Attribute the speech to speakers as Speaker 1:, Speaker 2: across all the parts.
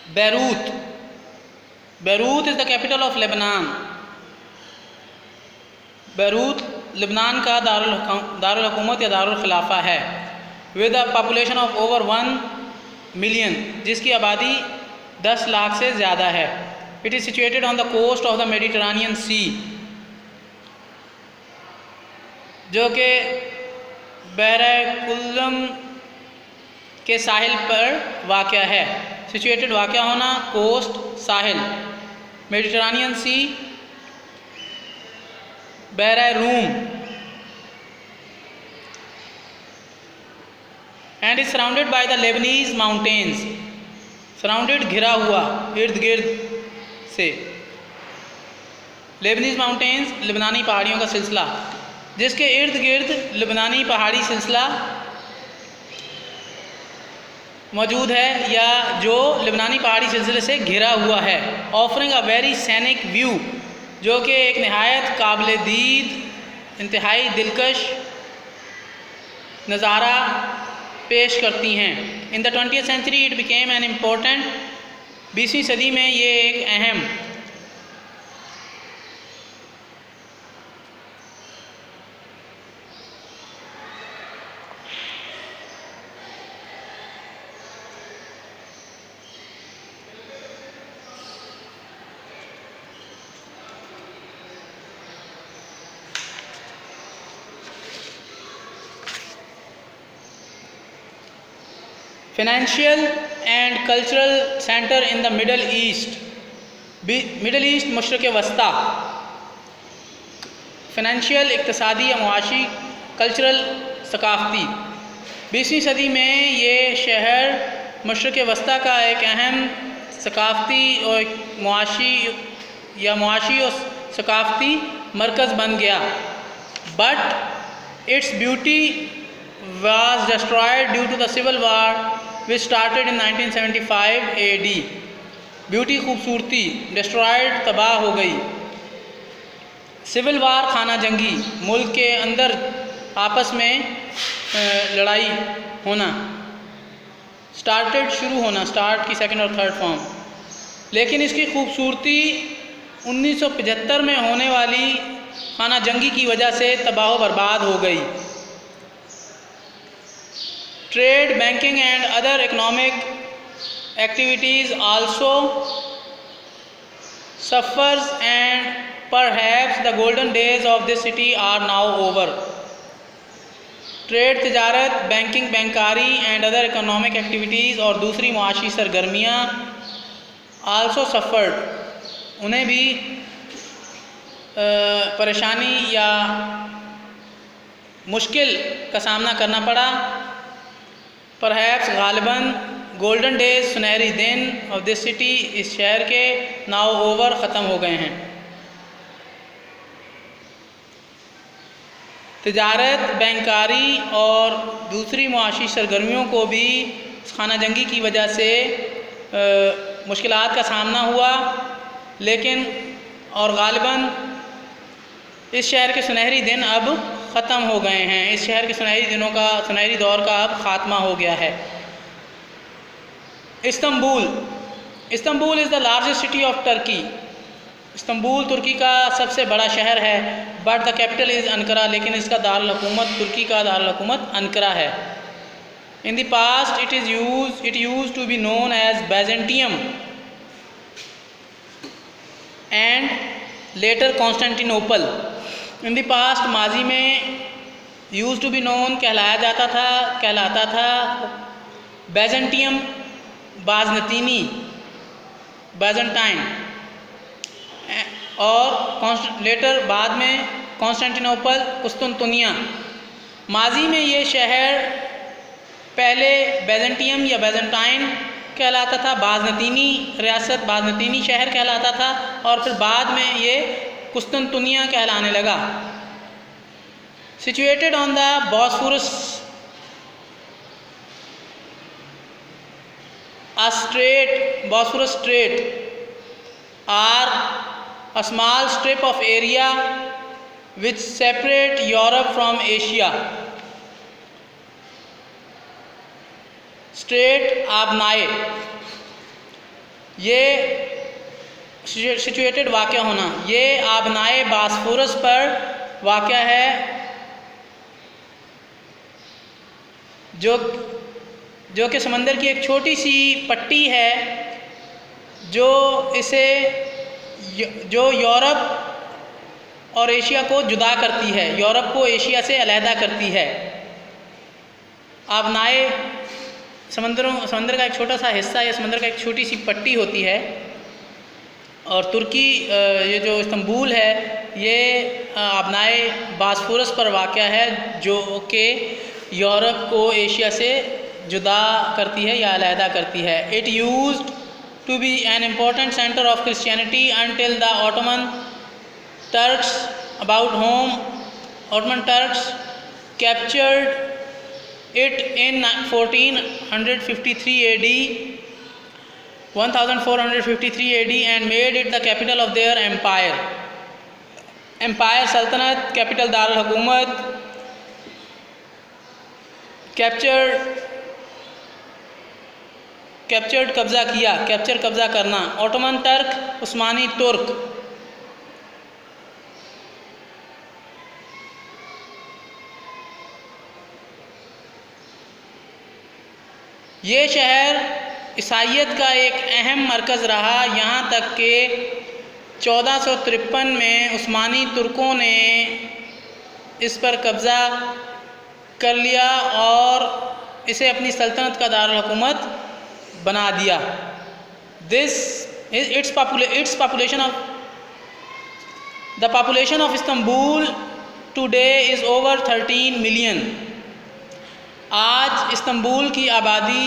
Speaker 1: Beirut. Beirut is the capital of Lebanon. Beirut Lebanon का दारुल हुकूमत या दारुल खिलाफा है, with a population of over 1 million, जिसकी आबादी 10 लाख से ज़्यादा है. It is situated on the coast of the Mediterranean sea, जो कि बहर-ए-कुल्लम के साहिल पर वाक़या है. सिचुएटेड वाक़या होना, कोस्ट, साहिल, मेडिटरेनियन सी, बहर-ए-रूम, and is surrounded by the Lebanese mountains. Surrounded, घिरा हुआ, इर्द गिर्द से. लेबनीज माउंटेन्स, लेबनानी पहाड़ियों का सिलसिला, जिसके इर्द गिर्द लेबनानी पहाड़ी सिलसिला मौजूद है या जो लेबनानी पहाड़ी सिलसिले से घिरा हुआ है. ऑफरिंग अ वेरी सैनिक व्यू, जो कि एक नहायत काबिल दीद, इंतहाई दिलकश नज़ारा पेश करती हैं. In the 20th century it became an important, 20वीं सदी में ये एक अहम financial and cultural centre in the Middle East. Middle East, मशरक़ वस्ता. फाइनेंशियल, इक़्तिसादी या मुआशी, कल्चरल, सकाफ़ती. 20वीं सदी में ये शहर मशरक़ वस्ता का एक अहम सकाफ़ती और मुआशी और सकाफ़ती मरकज़ बन गया. But its beauty was destroyed due to the civil war which started in 1975 AD. Beauty, खूबसूरती, डिस्ट्रॉयड, तबाह हो गई. सिविल वार, खाना जंगी, मुल्क के अंदर आपस में लड़ाई होना. स्टार्टेड, शुरू होना, स्टार्ट की सेकंड और थर्ड फॉर्म. लेकिन इसकी खूबसूरती 1975 में होने वाली खाना जंगी की वजह से तबाह बर्बाद हो गई. Trade, banking and other economic activities also suffers, and perhaps the golden days of this city are now over. Trade, तिजारत, बैंकिंग, बैंकारी एंड अदर इकोनॉमिक एक्टिविटीज़ और दूसरी मुआशी सरगर्मियाँ आल्सो सफ़र्ड, उन्हें भी परेशानी या मुश्किल का सामना करना पड़ा. परहैप्स, गालिबन, गोल्डन डेज, सुनहरी दिन ऑफ दिस सिटी, इस शहर के नाउ ओवर, ख़त्म हो गए हैं. तिजारत, बैंकारी और दूसरी मुआशी सरगर्मियों को भी खाना जंगी की वजह से मुश्किलात का सामना हुआ, लेकिन और गालिबन इस शहर के सुनहरी दिन अब ख़त्म हो गए हैं. इस शहर के सुनहरी दौर का अब ख़ात्मा हो गया है. Istanbul. Istanbul is the largest city of Turkey. Istanbul तुर्की का सबसे बड़ा शहर है. But the capital is Ankara, लेकिन इसका दारुल हुकूमत, तुर्की का दारुल हुकूमत अंकारा है. In the past it used to be known as Byzantium and later Constantinople. In the past, माजी में, यूज टू बी नोन कहलाता था बैजेंटियम, बाज़नतीनी, बैजेंटाइन, और लेटर बाद में कॉन्स्टेंटिनोपल, कुस्तुनतुनिया. माजी में ये शहर पहले बैजेंटियम या बैजेंटाइन कहलाता था, बाज़नतीनी रियासत, बाज़नतीनी शहर कहलाता था, और फिर बाद में ये कुस्तुनतुनिया कहलाने लगा. Situated on the Bosphorus strait are a small strip of area which separate Europe from Asia. Strait आबनाए, ये सिचुएटेड वाक़या होना, ये आबनाए बास्फोरस पर वाक़या है, जो कि समंदर की एक छोटी सी पट्टी है जो यूरोप और एशिया को जुदा करती है, यूरोप को एशिया से अलहदा करती है। आबनाए समंदर का एक छोटा सा हिस्सा या समंदर का एक छोटी सी पट्टी होती है, और तुर्की ये जो इस्तंबुल है ये आबनाए बास्फोरस पर वाक़या है जो कि यूरोप को एशिया से जुदा करती है या अलहदा करती है। It used to be an important centre of Christianity until the Ottoman Turks captured it in 1453 AD, 1453 AD and made it the capital of their empire. Empire सल्तनत, कैपिटल दारुल हुकूमत, कैप्चर्ड कब्ज़ा किया, कैप्चर कब्ज़ा करना। ऑटोमन टर्क, उस्मानी तुर्क। ये शहर ईसाइयत का एक अहम मरकज़ रहा, यहाँ तक कि 1453 में उस्मानी तुर्कों ने इस पर कब्ज़ा कर लिया और इसे अपनी सल्तनत का दारुल हुकूमत बना दिया। its population of the population of Istanbul today is over 13 million. आज इस्तंबुल की आबादी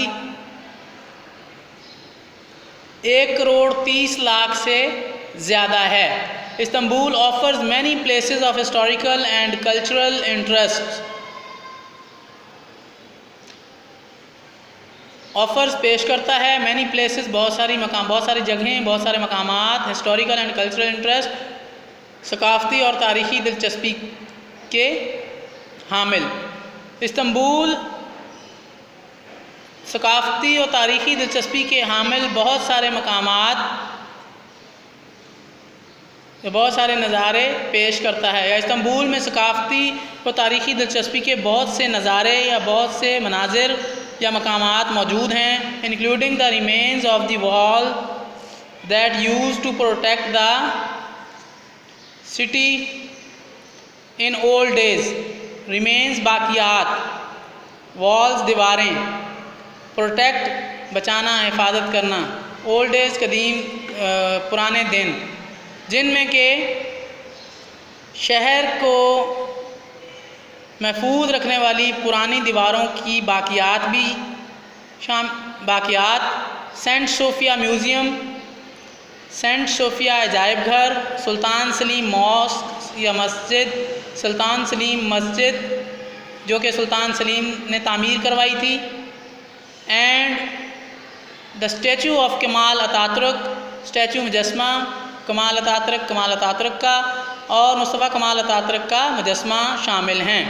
Speaker 1: 1,30,00,000 से ज़्यादा है। Istanbul offers many places of historical and cultural interest. Offers पेश करता है, मैनी प्लेसेस बहुत सारी जगहें, बहुत सारे मकामात, हिस्टोरिकल एंड कल्चरल इंटरेस्ट, सकाफ़ती और तारीख़ी दिलचस्पी के हामिल। इस्तंबुल सकाफ़ती और तारीख़ी दिलचस्पी के हामिल बहुत सारे मकामात, बहुत सारे नज़ारे पेश करता है। या इस्तंबुल में सकाफ़ती और तारीख़ी दिलचस्पी के बहुत से नज़ारे या बहुत से मनाजिर या मकामात मौजूद हैं, including the remains of the wall that used to protect the city in old days. Remains बाकियात, वॉल्स दीवारें, प्रोटेक्ट बचाना, हिफाजत करना, ओल्ड डेज कदीम पुराने दिन, जिनमें के शहर को महफूज रखने वाली पुरानी दीवारों की बाकियात Saint Sophia museum, Saint Sophia अजायब घर, सुल्तान सलीम मॉस्क या मस्जिद, सुल्तान सलीम मस्जिद जो कि सुल्तान सलीम ने तामीर करवाई थी, and the statue of Kemal Ataturk, statue मुजस्मा Kemal Ataturk का और मुस्तफ़ा कमाल अतातुर्क का मुजस्मा शामिल हैं।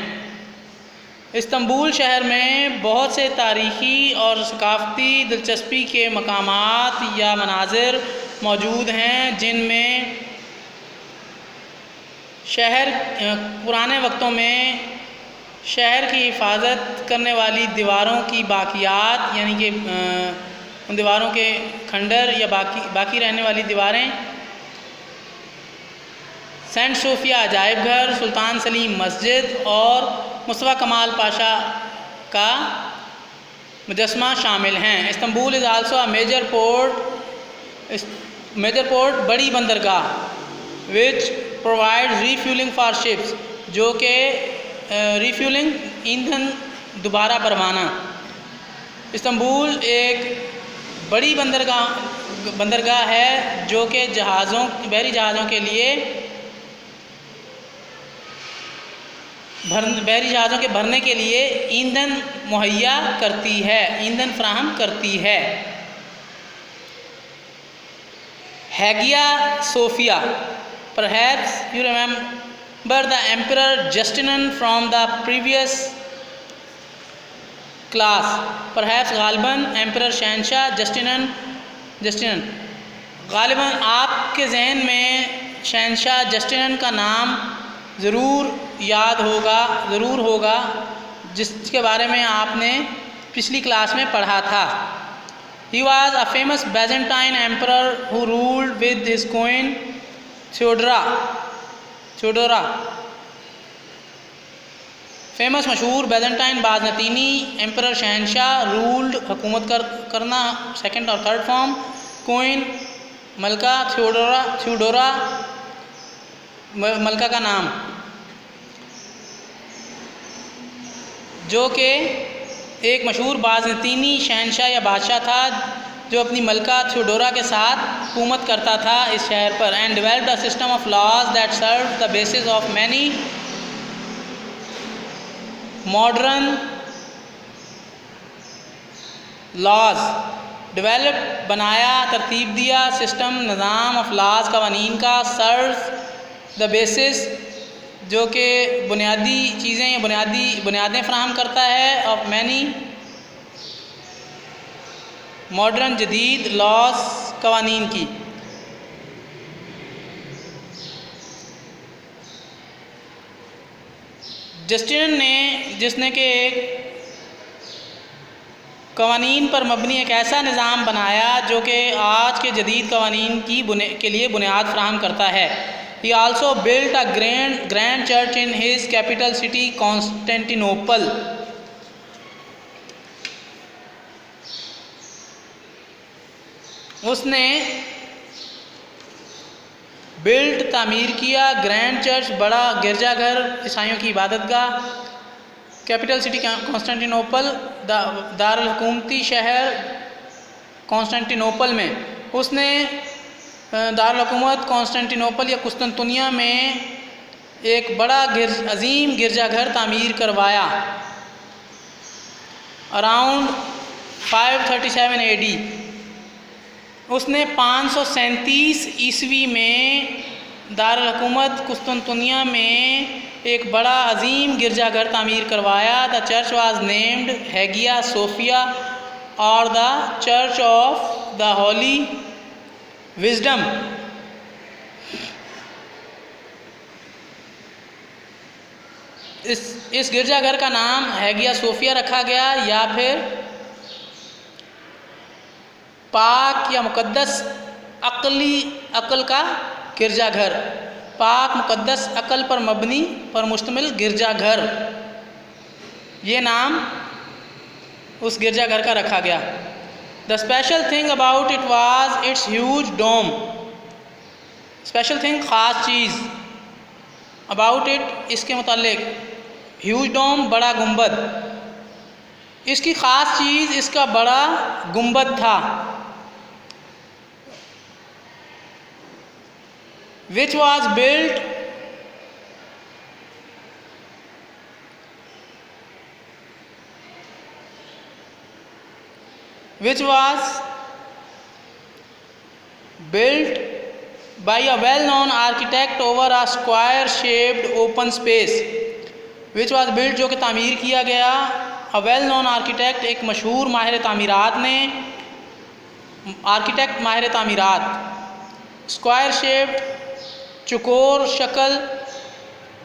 Speaker 1: इस्तंबुल शहर में बहुत से तारीख़ी और सकाफ़ती दिलचस्पी के मकामात या मनाजिर मौजूद हैं, जिनमें शहर पुराने वक्तों में शहर की हिफाजत करने वाली दीवारों की बाकियात, यानी कि उन दीवारों के खंडर या बाकी रहने वाली दीवारें, सेंट सोफिया अजायब घर, सुल्तान सलीम मस्जिद और मुस्तफ़ा कमाल पाशा का मुजस्मा शामिल हैं। Istanbul is also a major port, बड़ी बंदरगाह, which provides refuelling for ships, जो कि रीफ्यूलिंग ईंधन दोबारा भरवाना। इस्तंबुल एक बड़ी बंदरगाह है जो कि बहरी जहाज़ों के लिए बहरी जहाज़ों के भरने के लिए ईंधन मुहैया करती है, ईंधन फराहम करती है। Hagia Sophia, perhaps you remember the emperor Justinian from the previous class, perhaps गालिबन एम्परर शहनशाह जस्टिनन ग़ालिबन आपके जहन में शहंशाह जस्टिनियन का नाम ज़रूर होगा जिसके बारे में आपने पिछली क्लास में पढ़ा था। He was a famous Byzantine emperor who ruled with his queen Theodora। Famous मशहूर बैजेंटाइन बाज़नतीनी एम्परर शहंशाह रूल्ड हुकूमत करना सेकंड और थर्ड फॉर्म, क्वीन मलका थियोडोरा मलका का नाम, जो कि एक मशहूर बाज़नतीनी शहंशाह या बादशाह था जो अपनी मलका थियोडोरा के साथ हुकूमत करता था इस शहर पर। And developed a system of laws that serve the basis of many modern laws. Develop बनाया, तरतीब दिया, सिस्टम निज़ाम ऑफ लॉज कवानीन का, सर्व द बेसिस जो कि बुनियादी चीज़ें या बुनियादें फ़राहम करता है ऑफ मैनी मॉडर्न जदीद लॉज कवानीन की। जस्टिनियन ने जिसने कि कवानीन पर मबनी एक ऐसा निज़ाम बनाया जो कि आज के जदीद कवानीन के लिए बुनियाद फ़राहम करता है। He also built a grand church in his capital city Constantinople। उसने तामीर किया ग्रैंड चर्च, बड़ा गिरजाघर, ईसाइयों की इबादत गाह, कैपिटल सिटी कॉन्स्टेंटिनोपल, दारुल हुकूमती शहर कॉन्स्टेंटिनोपल में। उसने दारुल हुकूमत कॉन्स्टेंटिनोपल या कुस्तुनतुनिया में एक बड़ा अजीम गिरजाघर तामीर करवाया अराउंड 537 AD। उसने 537 ईस्वी में दारुल हुकूमत कुस्तुनतुनिया में एक बड़ा अजीम गिरजाघर तामीर करवाया। The church was named Hagia Sophia और the Church of the Holy Wisdom. इस गिरजाघर का नाम हैगिया सोफिया रखा गया या फिर पाक या मुकद्दस अक्ल का गिरजाघर, पाक मुकद्दस अक्ल पर मबनी पर मुश्तमिल गिरजाघर, ये नाम उस गिरजाघर का रखा गया। The special thing about it was its huge dome. Special thing ख़ास चीज़, अबाउट इट इसके मुतालिक, ह्यूज डोम बड़ा गुंबद, इसकी ख़ास चीज़ इसका बड़ा गुंबद था। which was built by a well-known architect over a square-shaped open space। which was built जो कि तामीर किया गया a well-known architect एक मशहूर माहिर तामीरात ने, आर्किटेक्ट माहिर तामीरात, स्क्वायर शेप्ड चुकोर शक्ल,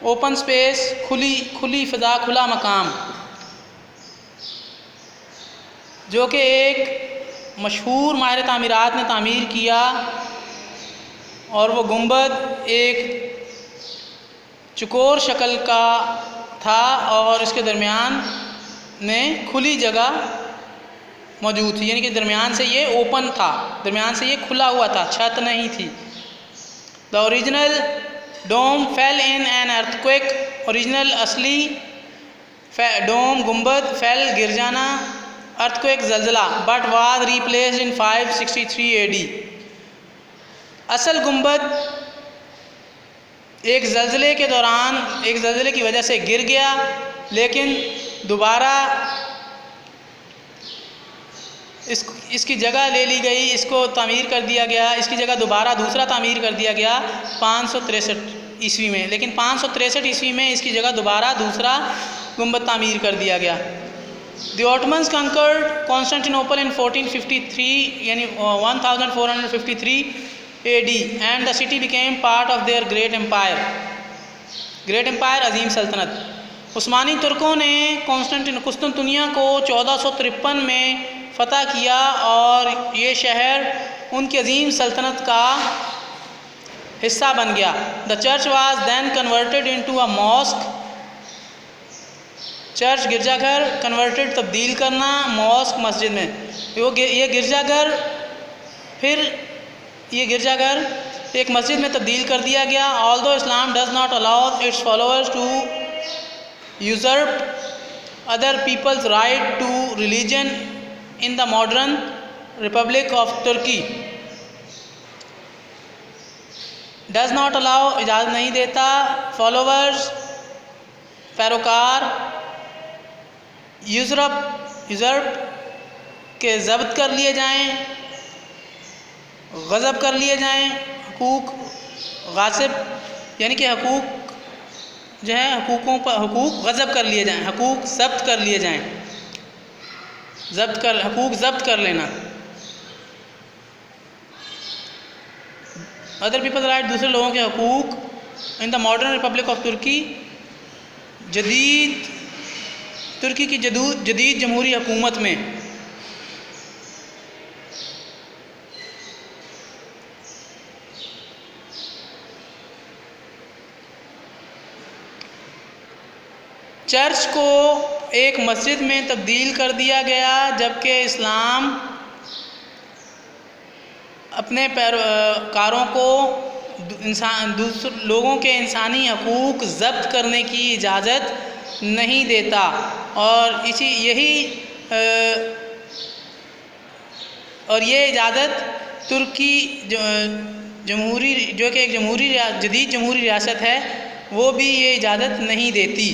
Speaker 1: ओपन स्पेस खुली फ़िज़ा, खुला मकाम, जो कि एक मशहूर माहिर तामीरात ने तामीर किया। और वो गुंबद एक चुकोर शक्ल का था और इसके दरमियान में खुली जगह मौजूद थी, यानी कि दरमियान से ये ओपन था, दरमियान से ये खुला हुआ था, छत नहीं थी। The original dome fell in an earthquake. Original असली डोम गुंबद फेल गिर जाना, अर्थक्वेक जल्जला, but was replaced in 563 AD। असल गुंबद एक जल्जले के दौरान, एक जल्जले की वजह से गिर गया, लेकिन दोबारा इसकी जगह ले ली गई, इसको तामीर कर दिया गया, इसकी जगह दोबारा दूसरा तामीर कर दिया गया 563 ईस्वी में। लेकिन 563 ईस्वी में इसकी जगह दोबारा दूसरा गुंबद तामीर कर दिया गया। The Ottomans conquered Constantinople in 1453 यानी 1453 AD and the city became part of their great empire. Great empire अजीम सल्तनत। उस्मानी तुर्कों ने कुस्तुनतुनिया को 1453 में फ़तह किया और ये शहर उनकी अजीम सल्तनत का हिस्सा बन गया। The church was then converted into a mosque. Church गिरजाघर, कन्वर्टेड तब्दील करना, मॉस्क मस्जिद में। ये गिरजाघर एक मस्जिद में तब्दील कर दिया गया। Although Islam does not allow its followers to usurp other people's right to religion in the modern Republic of Turkey. Does not allow इजाज़त नहीं देता फॉलोअर्स पैरोकार यूजर्प के ज़ब्त कर लिए जाएं, गज़ब कर लिए जाएं, हकूक़ गासिब यानी कि हकूक़ जो है हकूक़ गज़ब कर लिए जाएं, हकूक़ ज़ब्त कर लिए जाएं, हकूक़ ज़ब्त कर लेना। अदर पीपल राइट दूसरे लोगों के हकूक़ in the modern Republic of Turkey तुर्की की जदीद जमहूरी हुकूमत में। चर्च को एक मस्जिद में तब्दील कर दिया गया जबकि इस्लाम अपने पैरोकारों को दूसरे लोगों के इंसानी हकूक़ ज़ब्त करने की इजाज़त नहीं देता। और ये इजाज़त तुर्की जमहूरी जो कि एक जदीद जमहूरी रियासत है वो भी ये इजाज़त नहीं देती।